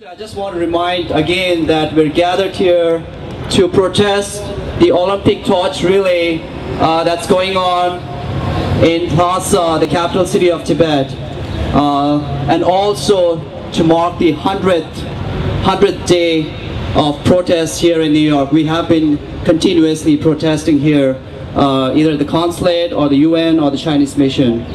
I just want to remind again that we're gathered here to protest the Olympic torch relay that's going on in Lhasa, the capital city of Tibet, and also to mark the 100th day of protest here in New York. We have been continuously protesting here, either the consulate or the UN or the Chinese mission.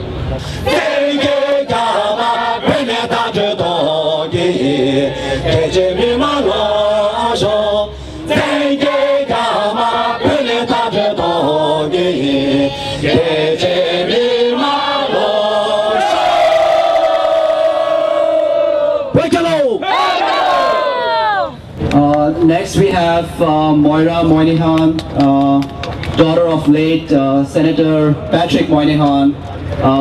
Next we have Maura Moynihan, daughter of late Senator Patrick Moynihan,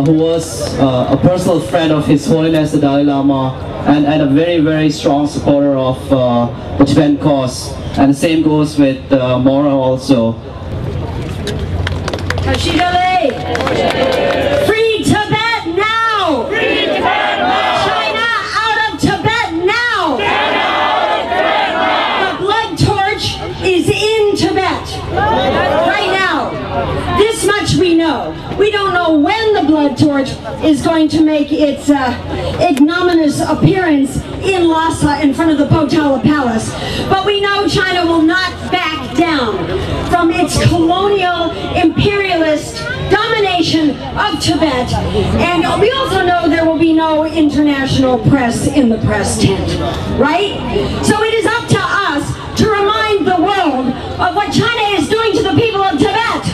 who was a personal friend of His Holiness the Dalai Lama and a very, very strong supporter of the Tibetan cause. And the same goes with Maura also. Free Tibet now! Free Tibet now! China out of Tibet now! China out of Tibet now! The blood torch is in Tibet right now. This much we know. We don't know when the blood torch is going to make its ignominious appearance in Lhasa in front of the Potala Palace, but we know China will not back down from its colonial imperialist domination of Tibet, and we also know there will be no international press in the press tent, right? So it is up to us to remind the world of what China is doing to the people of Tibet,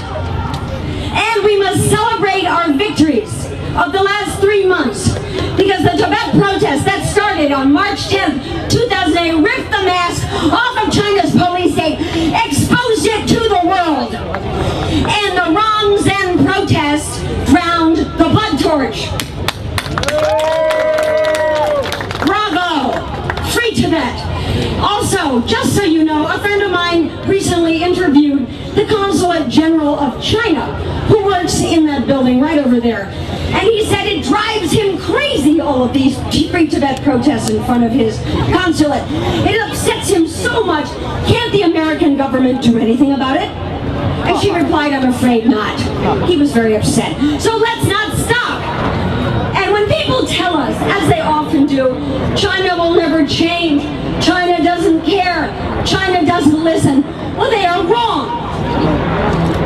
and we must celebrate our victories of the last 3 months, because the Tibet protest that started on March 10th, 2008 ripped the mask off of China's police state, exposed it to the world, and the wrongs and protests drowned the blood torch. Bravo! Free Tibet! Also, just so you know, a friend of mine recently interviewed the Consulate General of China, who works in that building right over there. And he said it drives him crazy, all of these Free Tibet protests in front of his consulate. It upsets him so much. Can't the American government do anything about it? And she replied, I'm afraid not. He was very upset. So let's not stop. And when people tell us, as they often do, China will never change, China doesn't care, China doesn't listen, well, they are wrong.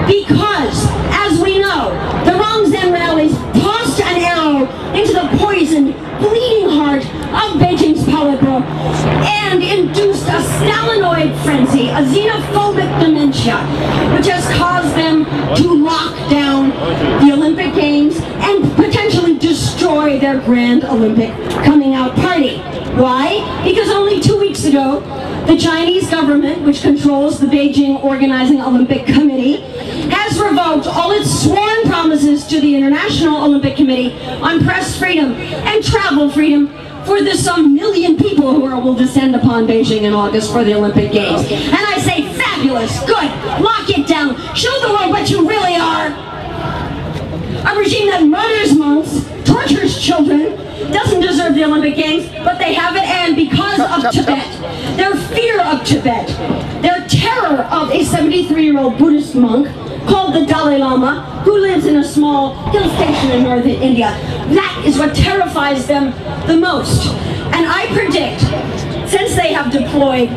Because, as we know, the Rongzhen rallies tossed an arrow into the poisoned, bleeding heart of Beijing's Politburo and induced a Stalinoid frenzy, a xenophobic dementia, which has caused them to lock down the Olympic Games and potentially destroy their grand Olympic coming out party. Why? Because only 2 weeks ago, the Chinese government, which controls the Beijing Organizing Olympic Committee, has revoked all its sworn promises to the International Olympic Committee on press freedom and travel freedom for the some million people who will descend upon Beijing in August for the Olympic Games. And I say, fabulous, good, lock it down, show the world what you really are. A regime that murders monks, tortures children, doesn't deserve the Olympic Games, but they have it, and because of Tibet, their fear of Tibet, their terror of a 73-year-old Buddhist monk called the Dalai Lama, who lives in a small hill station in northern India, that is what terrifies them the most. And I predict, since they have deployed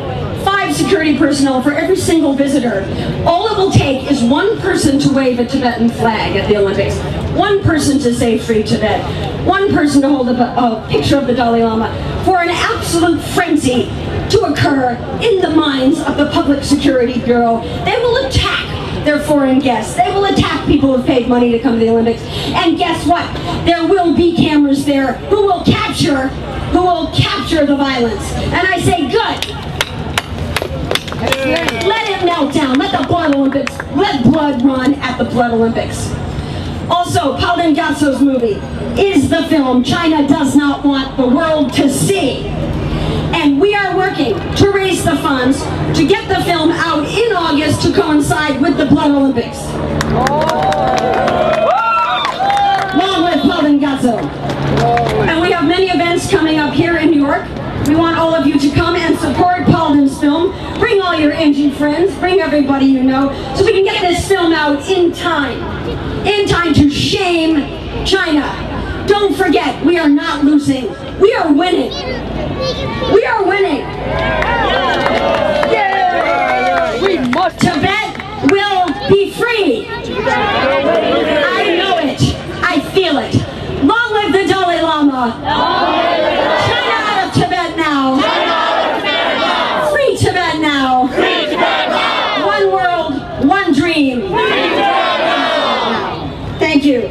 5 security personnel for every single visitor, all it will take is one person to wave a Tibetan flag at the Olympics, one person to say Free Tibet, one person to hold a picture of the Dalai Lama, for an absolute frenzy to occur in the minds of the Public Security Bureau. They will attack their foreign guests. They will attack people who've paid money to come to the Olympics. And guess what? There will be cameras there who will capture the violence. And I say, good. Let it melt down. Let the blood Olympics, let blood run at the Blood Olympics. Also, Palden Gyatso's movie is the film China does not want the world to see. And we are working to raise the funds to get the film out in August to coincide with the Blood Olympics. Long live Palden Gyatso. And we have many events coming up here in New York. We want all of you you to come and support Palden's film. Bring all your Indian friends, bring everybody you know, so we can get this film out in time to shame China. Don't forget, we are not losing, we are winning. We are winning. Tibet will be free. I know it. I feel it. Long live the Dalai Lama. China out of Tibet now. Free Tibet now. One world, one dream. Thank you.